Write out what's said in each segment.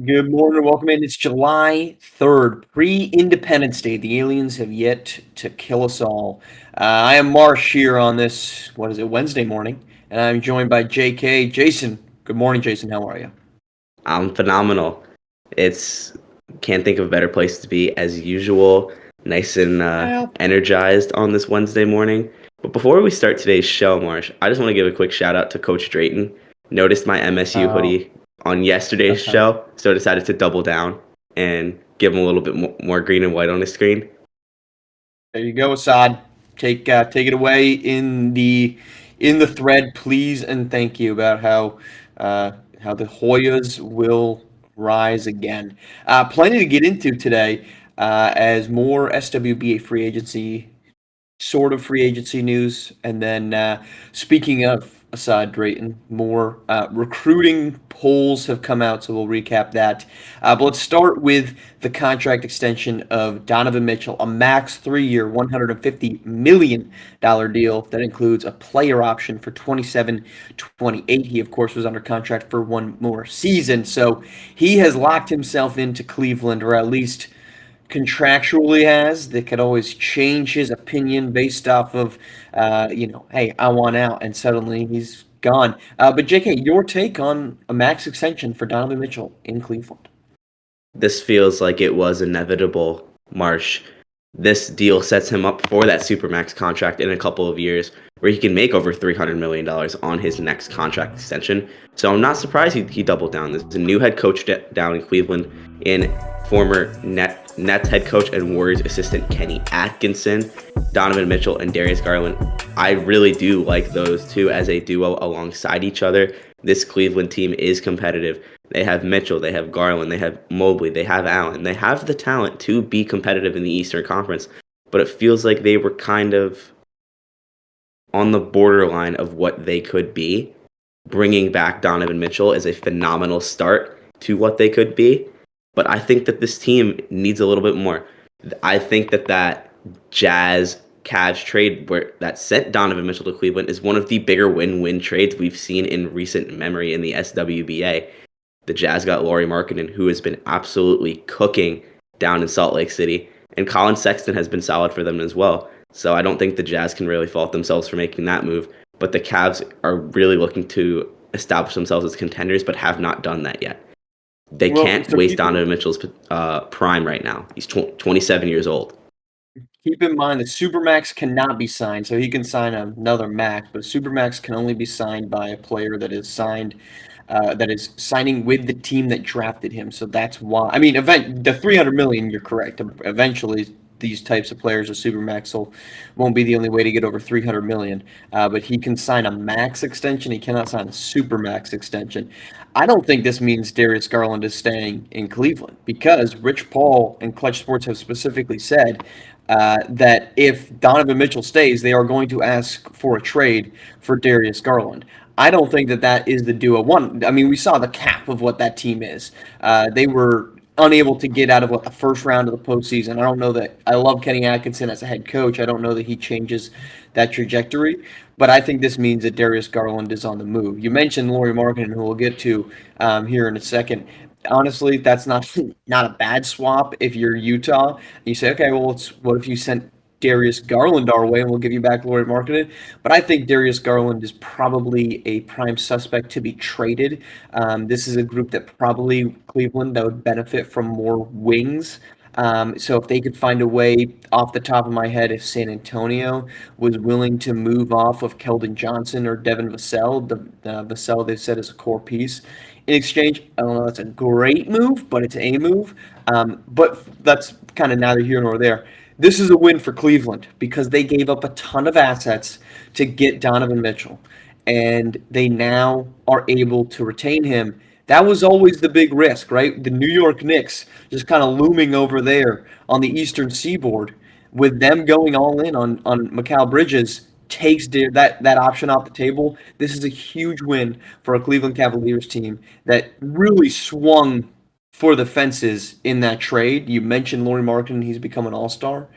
Good morning, welcome in. It's July 3rd, pre-Independence Day. The aliens have yet to kill us all. I am Marsh here on this, Wednesday morning, and I'm joined by JK. Jason, good morning, Jason. How are you? I'm phenomenal. It's Can't think of a better place to be as usual, nice and Well, energized on this Wednesday morning. But before we start today's show, Marsh, I just want to give a quick shout out to Coach Drayton. Noticed my MSU oh, hoodie on yesterday's okay. show, so I decided to double down and give him a little bit more green and white on his screen. There you go, Assad. Take it away in the thread, please and thank you about how the Hoyas will rise again. Plenty to get into today, as more SWBA free agency sort of free agency news. And then, speaking of Assad Drayton, more recruiting polls have come out, so we'll recap that. But let's start with the contract extension of Donovan Mitchell, a max 3-year, $150 million deal that includes a player option for 27-28. He, of course, was under contract for one more season, so he has locked himself into Cleveland, or at least contractually has. That could always change his opinion based off of, hey, I want out, and suddenly he's gone. But JK, your take on a max extension for Donovan Mitchell in Cleveland? This feels like it was inevitable, Marsh. This deal sets him up for that supermax contract in a couple of years where he can make over $300 million on his next contract extension. So I'm not surprised he doubled down. There's a new head coach down in Cleveland in former Nets head coach and Warriors assistant Kenny Atkinson, Donovan Mitchell, and Darius Garland. I really do like those two as a duo alongside each other. This Cleveland team is competitive. They have Mitchell, they have Garland, they have Mobley, they have Allen. They have the talent to be competitive in the Eastern Conference, but it feels like they were kind of on the borderline of what they could be. Bringing back Donovan Mitchell is a phenomenal start to what they could be, but I think that this team needs a little bit more. I think that Jazz Cavs trade that sent Donovan Mitchell to Cleveland is one of the bigger win-win trades we've seen in recent memory in the SWBA. The Jazz got Lauri Markkanen, who has been absolutely cooking down in Salt Lake City, and Colin Sexton has been solid for them as well. So I don't think the Jazz can really fault themselves for making that move, but the Cavs are really looking to establish themselves as contenders, but have not done that yet. They Well, can't so waste Donovan Mitchell's prime right now. He's 27 years old. keep in mind the Supermax cannot be signed, so he can sign another max, but a Supermax can only be signed by a player that is signing with the team that drafted him. So that's why. I mean, the 300 million. You're correct. Eventually, these types of players, a supermax, won't be the only way to get over 300 million. But he can sign a max extension. He cannot sign a supermax extension. I don't think this means Darius Garland is staying in Cleveland because Rich Paul and Clutch Sports have specifically said that if Donovan Mitchell stays, they are going to ask for a trade for Darius Garland. I don't think that is the duo. One, I mean, we saw the cap of what that team is. They were unable to get out of the first round of the postseason. I don't know that I love Kenny Atkinson as a head coach. I don't know that he changes that trajectory, but I think this means that Darius Garland is on the move. You mentioned Lauri Markkanen, who we'll get to here in a second. Honestly, that's not a bad swap if you're Utah. You say, okay, well, what if you sent Darius Garland our way, and we'll give you back Lauri Markkanen. But I think Darius Garland is probably a prime suspect to be traded. This is a group that probably Cleveland that would benefit from more wings. So if they could find a way, off the top of my head, if San Antonio was willing to move off of Keldon Johnson or Devin Vassell, the Vassell they've said is a core piece. In exchange, I don't know, that's a great move, but it's a move. But that's kind of neither here nor there. This is a win for Cleveland because they gave up a ton of assets to get Donovan Mitchell, and they now are able to retain him. That was always the big risk, right? The New York Knicks just kind of looming over there on the Eastern Seaboard, with them going all in on Mikal Bridges takes that option off the table. This is a huge win for a Cleveland Cavaliers team that really swung for the fences in that trade. You mentioned Lauri Markkanen, he's become an all-star.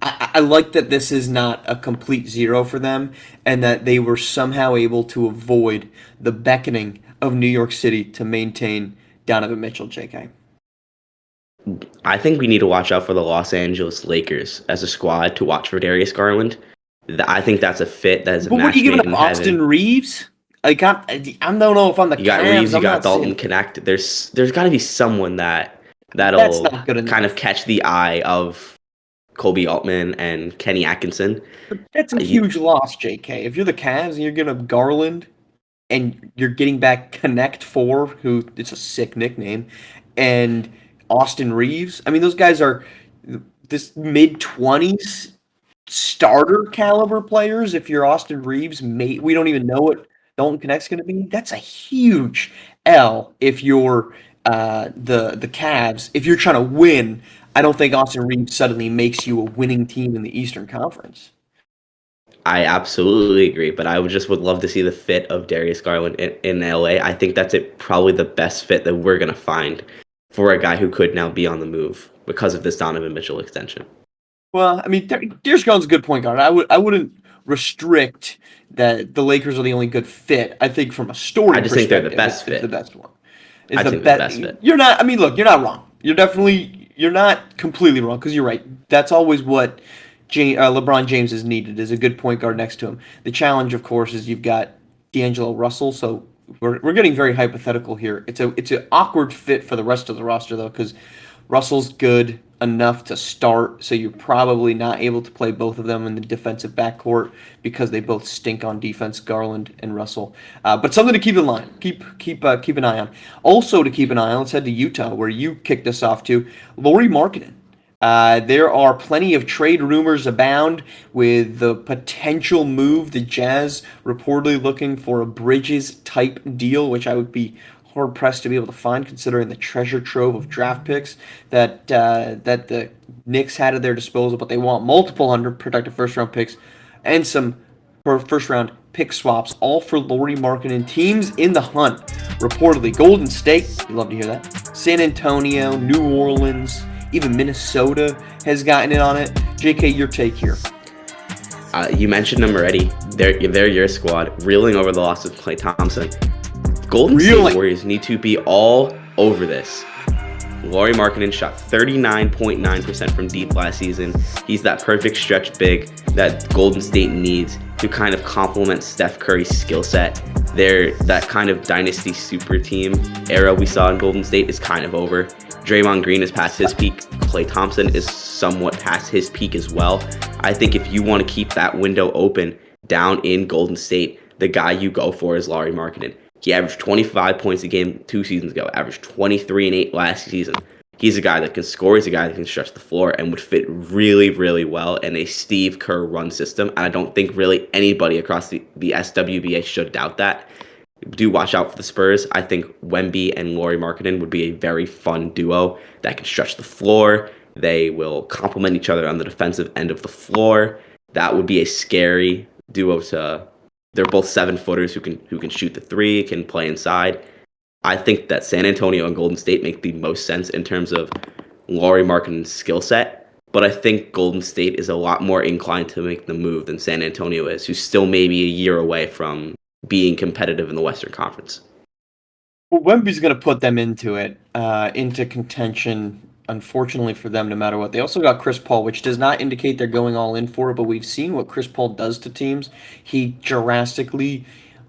I like that this is not a complete zero for them and that they were somehow able to avoid the beckoning of New York City to maintain Donovan Mitchell, JK? I think we need to watch out for the Los Angeles Lakers as a squad to watch for Darius Garland. I think that's a fit that is a But what are you match giving made up in Austin heaven. Reeves? Like, I don't know if I'm the You got Cavs. Reeves, you I'm got not Dalton saying Connect. There's got to be someone that's that'll not good kind of enough. catch the eye of Kobe Altman and Kenny Atkinson. But that's a You, huge loss, JK. If you're the Cavs and you're gonna Garland and you're getting back Connect Four, who it's a sick nickname, and Austin Reeves. I mean, those guys are this mid-20s starter caliber players. If you're Austin Reeves, we don't even know what Dalton Connect's going to be. That's a huge L. If you're the Cavs, if you're trying to win, I don't think Austin Reeves suddenly makes you a winning team in the Eastern Conference. I absolutely agree, but I would love to see the fit of Darius Garland in LA. I think that's probably the best fit that we're gonna find for a guy who could now be on the move because of this Donovan Mitchell extension. Well, I mean, Darius Garland's a good point guard. I wouldn't restrict that the Lakers are the only good fit. I think from a I story just think they're the perspective, best it's the fit. best one. Is I the think they're the best. best fit. You're not. I mean, look, you're not wrong. You're not completely wrong because you're right. That's always what LeBron James is needed is a good point guard next to him. The challenge, of course, is you've got D'Angelo Russell. So we're getting very hypothetical here. It's an awkward fit for the rest of the roster though because Russell's good enough to start, so you're probably not able to play both of them in the defensive backcourt because they both stink on defense, Garland and Russell. But something to keep in line, keep an eye on. Also to keep an eye on, let's head to Utah where you kicked us off to. Lauri Markkanen. There are plenty of trade rumors abound with the potential move. The Jazz reportedly looking for a Bridges type deal, which I would be hard pressed to be able to find, considering the treasure trove of draft picks that the Knicks had at their disposal. But they want multiple unprotected first round picks and some first round pick swaps, all for Lauri Markkanen. Teams in the hunt, reportedly Golden State. You love to hear that. San Antonio, New Orleans, even Minnesota has gotten in on it. JK, your take here. You mentioned them already. They're your squad, reeling over the loss of Klay Thompson. Golden State Warriors need to be all over this. Lauri Markkanen shot 39.9% from deep last season. He's that perfect stretch big that Golden State needs to kind of complement Steph Curry's skill set. That kind of dynasty super team era we saw in Golden State is kind of over. Draymond Green is past his peak. Klay Thompson is somewhat past his peak as well. I think if you want to keep that window open down in Golden State, the guy you go for is Lauri Markkanen. He averaged 25 points a game 2 seasons ago, averaged 23 and 8 last season. He's a guy that can score. He's a guy that can stretch the floor and would fit really, really well in a Steve Kerr run system. And I don't think really anybody across the SWBA should doubt that. Do watch out for the Spurs. I think Wemby and Lauri Markkanen would be a very fun duo that can stretch the floor. They will complement each other on the defensive end of the floor. That would be a scary duo to... They're both 7-footers who can shoot the three, can play inside. I think that San Antonio and Golden State make the most sense in terms of Lauri Markkanen's skill set. But I think Golden State is a lot more inclined to make the move than San Antonio is, who's still maybe a year away from being competitive in the Western Conference. Well, Wemby's going to put them into into contention. Unfortunately for them, no matter what. They also got Chris Paul, which does not indicate they're going all in for it, but we've seen what Chris Paul does to teams. He drastically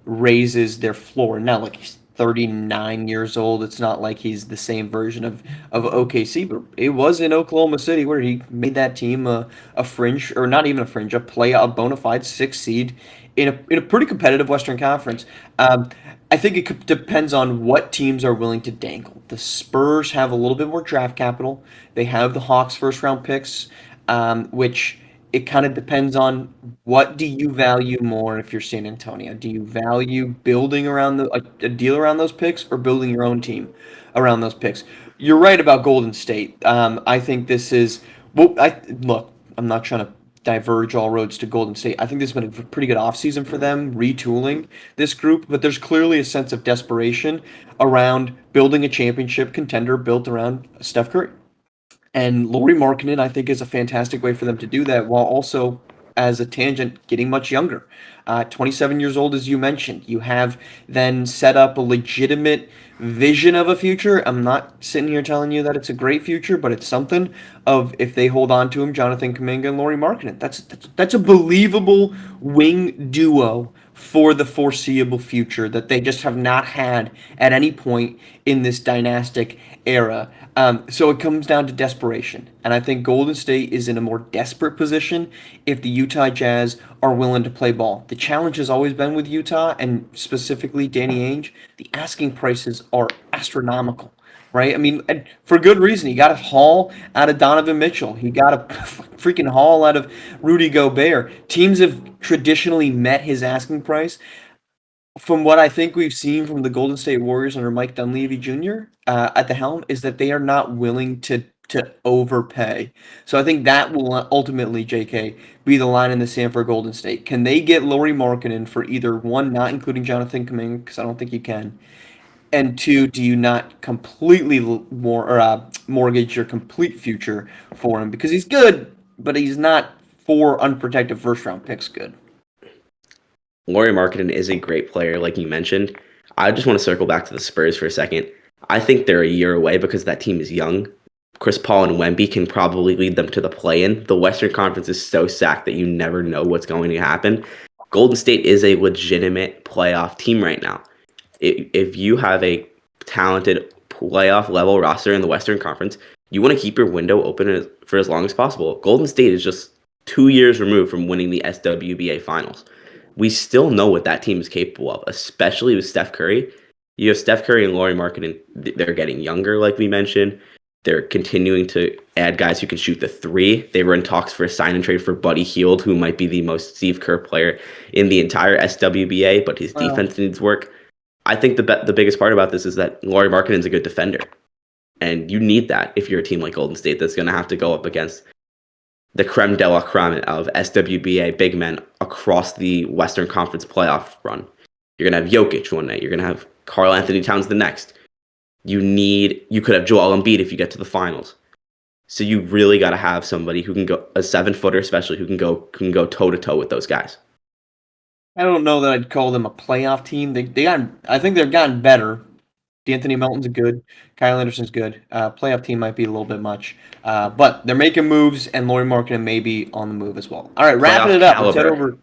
raises their floor. Now, look, he's 39 years old. It's not like he's the same version of OKC, but it was in Oklahoma City where he made that team a fringe, or not even a fringe, a bona fide 6th seed in a pretty competitive Western Conference. I think it depends on what teams are willing to dangle. The Spurs have a little bit more draft capital. They have the Hawks first round picks, which it kind of depends on what do you value more if you're San Antonio. Do you value building around a deal around those picks or building your own team around those picks? You're right about Golden State. I think this is look, I'm not trying to diverge all roads to Golden State. I think this has been a pretty good offseason for them, retooling this group, but there's clearly a sense of desperation around building a championship contender built around Steph Curry. And Lauri Markkanen, I think, is a fantastic way for them to do that while also as a tangent, getting much younger. 27 years old, as you mentioned. You have then set up a legitimate vision of a future. I'm not sitting here telling you that it's a great future, but it's something of if they hold on to him, Jonathan Kuminga and Lauri Markkanen. That's a believable wing duo for the foreseeable future that they just have not had at any point in this dynastic era. So it comes down to desperation. And I think Golden State is in a more desperate position if the Utah Jazz are willing to play ball. The challenge has always been with Utah, and specifically Danny Ainge, the asking prices are astronomical. Right? I mean, and for good reason. He got a haul out of Donovan Mitchell. He got a freaking haul out of Rudy Gobert. Teams have traditionally met his asking price. From what I think we've seen from the Golden State Warriors under Mike Dunleavy Jr. At the helm, is that they are not willing to overpay. So I think that will ultimately, JK, be the line in the sand for Golden State. Can they get Lauri Markkanen for either one, not including Jonathan Kuminga, because I don't think you can, and two, do you not completely mortgage your complete future for him because he's good, but he's not for unprotected first round picks good. Lauri Markkanen is a great player, like you mentioned. I just want to circle back to the Spurs for a second. I think they're a year away because that team is young. Chris Paul and Wemby can probably lead them to the play-in. The Western Conference is so stacked that you never know what's going to happen. Golden State is a legitimate playoff team right now. If you have a talented playoff level roster in the Western Conference, you want to keep your window open for as long as possible. Golden State is just 2 years removed from winning the SWBA finals. We still know what that team is capable of, especially with Steph Curry. You have Steph Curry and Lauri Markkanen. They're getting younger, like we mentioned. They're continuing to add guys who can shoot the three. They were in talks for a sign and trade for Buddy Hield, who might be the most Steve Kerr player in the entire SWBA, but his defense needs work. I think the biggest part about this is that Lauri Markkanen is a good defender. And you need that if you're a team like Golden State that's going to have to go up against the creme de la creme of SWBA big men across the Western Conference playoff run. You're going to have Jokic one night. You're going to have Karl Anthony Towns the next. You could have Joel Embiid if you get to the finals. So you really got to have somebody who can go, a 7-footer especially, who can go toe to toe with those guys. I don't know that I'd call them a playoff team. I think they've gotten better. D'Anthony Melton's good. Kyle Anderson's good. Playoff team might be a little bit much. But they're making moves, and Lauri Markkanen may be on the move as well. All right, wrapping it up. Let's head over.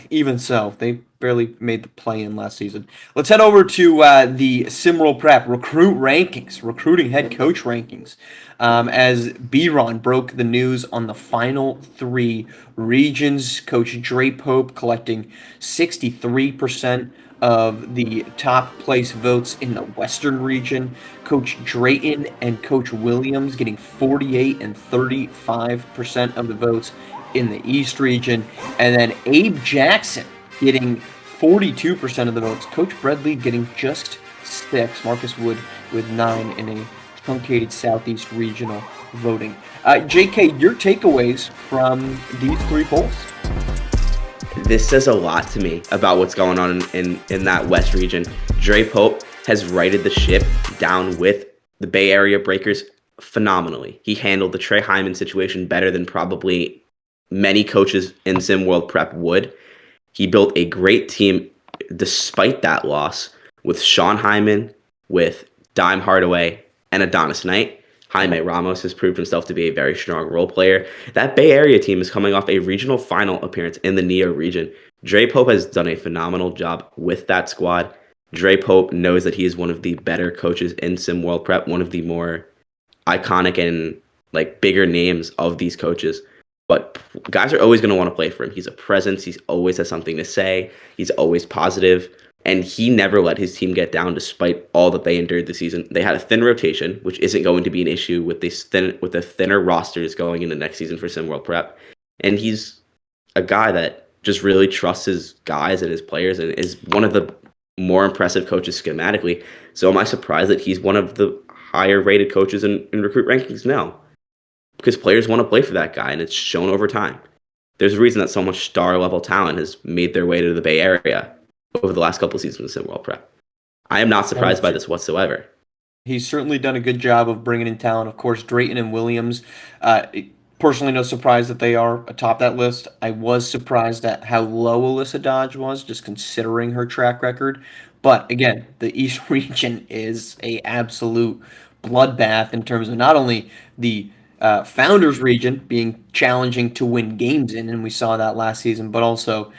Even so. They barely made the play-in last season. Let's head over to the SimWorld Prep recruiting head coach rankings. As B-Ron broke the news on the final 3 regions, Coach Dre Pope collecting 63% of the top place votes in the Western region. Coach Drayton and Coach Williams getting 48 and 35% of the votes in the East region. And then Abe Jackson getting 42% of the votes. Coach Bradley getting just 6. Marcus Wood with 9 in a truncated Southeast regional voting. JK, your takeaways from these 3 polls? This says a lot to me about what's going on in that West region. Dre Pope has righted the ship down with the Bay Area Breakers phenomenally. He handled the Trey Hyman situation better than probably many coaches in SimWorld Prep would. He built a great team despite that loss with Sean Hyman, with Dime Hardaway, and Adonis Knight. Jaime Ramos has proved himself to be a very strong role player. That Bay Area team is coming off a regional final appearance in the Neo region. Dre Pope has done a phenomenal job with that squad. Dre Pope knows that he is one of the better coaches in SimWorld Prep, one of the more iconic and bigger names of these coaches. But guys are always going to want to play for him. He's a presence. He always has something to say. He's always positive. And he never let his team get down despite all that they endured this season. They had a thin rotation, which isn't going to be an issue with the thinner rosters going into next season for SimWorld Prep. And he's a guy that just really trusts his guys and his players and is one of the more impressive coaches schematically. So am I surprised that he's one of the higher rated coaches in recruit rankings? No. Because players want to play for that guy, and it's shown over time. There's a reason that so much star-level talent has made their way to the Bay Area over the last couple of seasons in SimWorld Prep. I am not surprised by this whatsoever. He's certainly done a good job of bringing in talent. Of course, Drayton and Williams, Personally, no surprise that they are atop that list. I was surprised at how low Alyssa Dodge was, just considering her track record. But again, the East region is a absolute bloodbath in terms of not only the Founders region being challenging to win games in, and we saw that last season, but also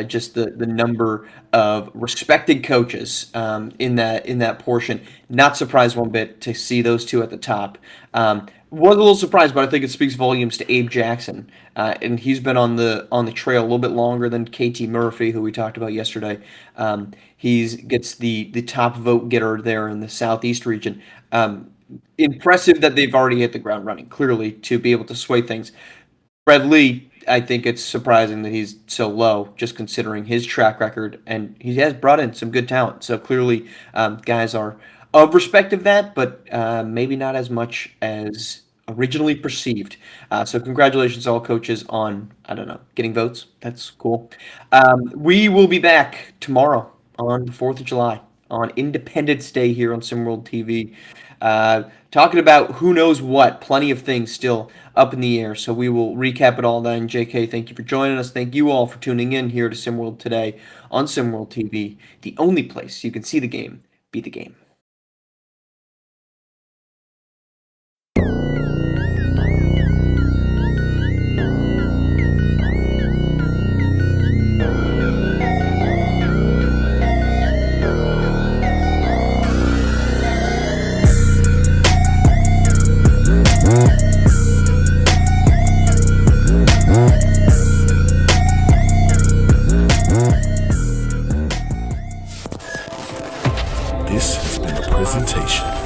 just the number of respected coaches in that portion. Not surprised one bit to see those two at the top. Was a little surprised, but I think it speaks volumes to Abe Jackson, and he's been on the trail a little bit longer than KT Murphy, who we talked about yesterday. He gets the top vote getter there in the Southeast region. Impressive that they've already hit the ground running, clearly, to be able to sway things. Fred Lee, I think it's surprising that he's so low, just considering his track record, and he has brought in some good talent. So clearly, guys are of respect of that, but maybe not as much as originally perceived. So congratulations to all coaches on, I don't know, getting votes. That's cool. We will be back tomorrow on the 4th of July on Independence Day here on SimWorld TV. Talking about who knows what, plenty of things still up in the air. So we will recap it all then. JK, thank you for joining us. Thank you all for tuning in here to SimWorld today on SimWorld TV, the only place you can see the game, be the game. This has been a presentation